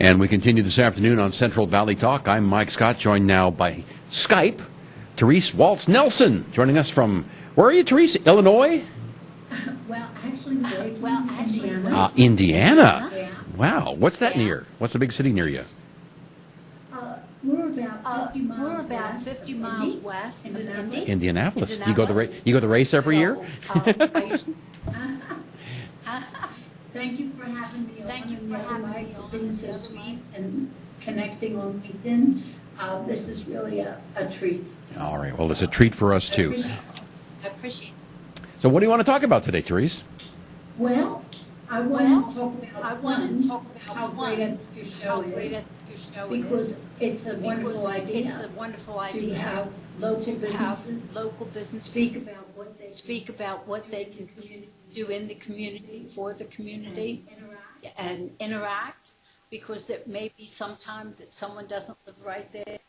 And we continue this afternoon on Central Valley Talk. I'm Mike Scott, joined now by Skype. Therese Walz Nelson joining us from, where are you, Therese? Illinois? Indiana. Yeah. Wow. What's that near? What's the big city near you? We're about 50 miles west of Indy. Indianapolis. You go the race every year? Thank you for having me on. Thank you for having me on. Been so sweet and connecting on LinkedIn. This is really a treat. All right. Well, it's a treat for us, too. I appreciate it. So what do you want to talk about today, Therese? Well, I want to talk about how great your show is. Because it's a wonderful idea. It's a wonderful idea to have local businesses speak about what they can do in the community, for the community, and interact, because there may be some time that someone doesn't live right there.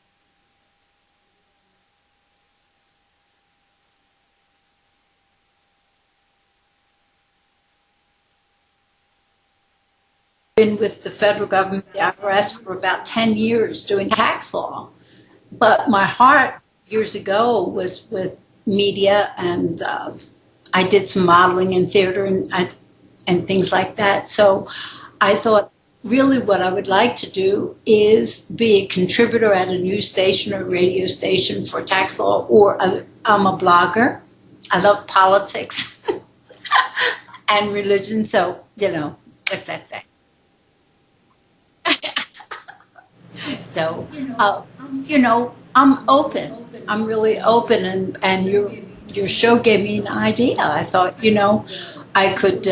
Been with the federal government, the IRS, for about 10 years doing tax law. But my heart years ago was with media, and I did some modeling in theater and things like that. So I thought really what I would like to do is be a contributor at a news station or radio station for tax law, or I'm a blogger. I love politics and religion, so, what's that thing? So, I'm open. I'm really open, and your show gave me an idea. I thought, I could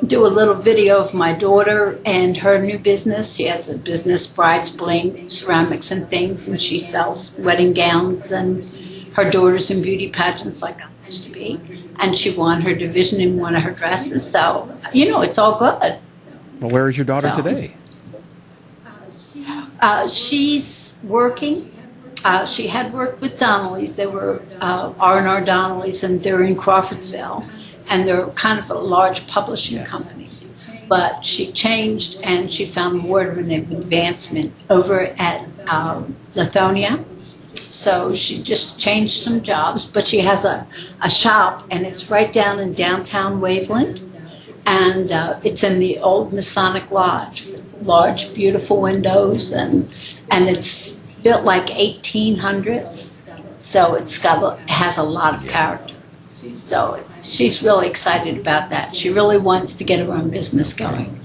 do a little video of my daughter and her new business. She has a business, Bride's Bling, ceramics and things, and she sells wedding gowns, and her daughter's in beauty pageants like I used to be, and she won her division in one of her dresses. So, it's all good. Well, where is your daughter today? She's working. She had worked with Donnelly's. They were R&R Donnelly's, and they're in Crawfordsville, and they're kind of a large publishing company. But she changed, and she found more of an advancement over at Lithonia. So she just changed some jobs, but she has a shop, and it's right down in downtown Waveland, and it's in the old Masonic Lodge with large, beautiful windows, and it's built like 1800s, so it has a lot of character. So she's really excited about that. She really wants to get her own business going.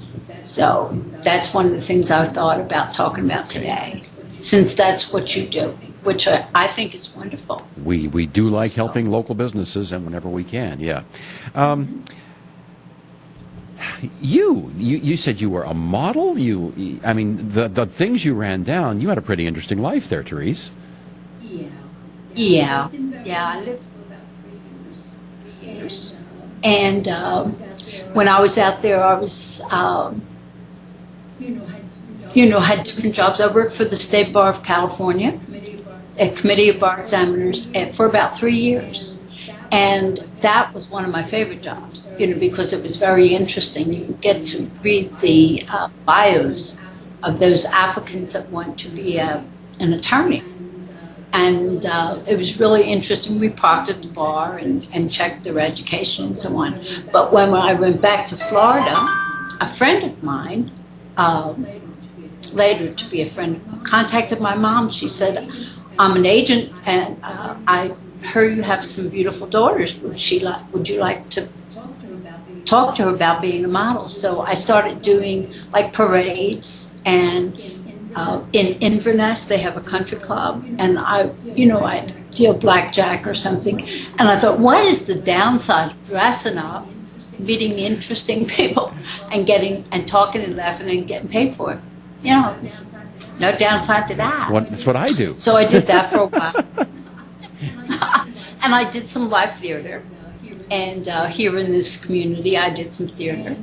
So that's one of the things I thought about talking about today, since that's what you do, which I think is wonderful. We do like helping local businesses, and whenever we can, yeah. You said you were a model. The things you ran down. You had a pretty interesting life there, Therese. Yeah. I lived for about 3 years, and when I was out there, I was, had different jobs. I worked for the State Bar of California, a Committee of Bar Examiners, for about 3 years. And that was one of my favorite jobs, because it was very interesting. You get to read the bios of those applicants that want to be an attorney. And it was really interesting. We parked at the bar and checked their education and so on. But when I went back to Florida, a friend of mine, later to be a friend, contacted my mom. She said, I'm an agent, and I heard you have some beautiful daughters. Would you like to talk to her about being a model? So I started doing like parades, and in Inverness they have a country club, and I'd deal blackjack or something. And I thought, what is the downside of dressing up, meeting interesting people, and talking and laughing and getting paid for it? There's no downside to that. That's what I do. So I did that for a while. And I did some live theater, and here in this community I did some theater.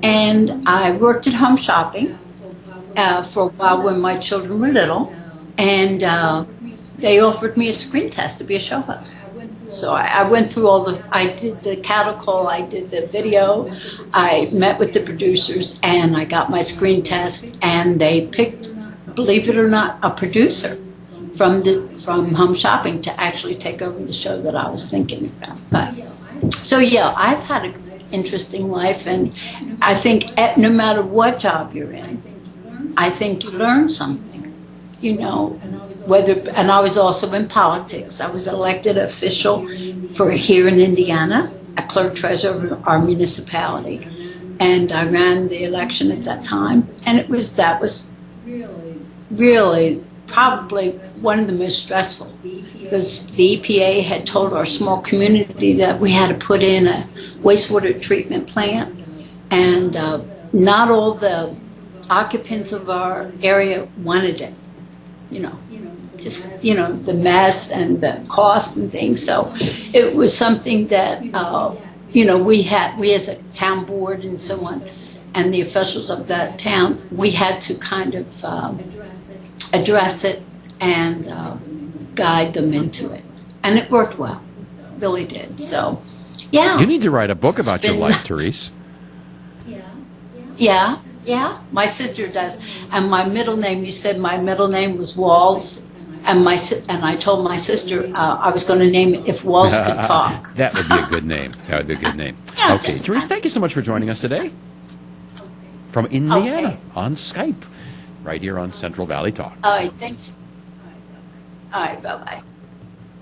And I worked at Home Shopping for a while when my children were little, and they offered me a screen test to be a show host. So I went through I did the cattle call, I did the video, I met with the producers, and I got my screen test, and they picked, believe it or not, a producer from Home Shopping to actually take over the show that I was thinking about. But so yeah, I've had an interesting life, and I think no matter what job you're in, I think you learn something, you know. And I was also in politics. I was elected official for here in Indiana, a clerk treasurer of our municipality, and I ran the election at that time. And that was really probably one of the most stressful, because the EPA had told our small community that we had to put in a wastewater treatment plant, and not all the occupants of our area wanted it, you know. Just, you know, the mess and the cost and things. So it was something that, you know, we as a town board and so on, and the officials of that town, we had to kind of address it and guide them into it. And it worked well. It really did. So, yeah. You need to write a book about your life, Therese. Yeah. My sister does. And my middle name, you said my middle name was Walz. And I told my sister I was going to name it If Walz Could Talk. That would be a good name. That would be a good name. Yeah, okay, Therese, thank you so much for joining us today from Indiana on Skype, right here on Central Valley Talk. All right, thanks. All right, bye-bye.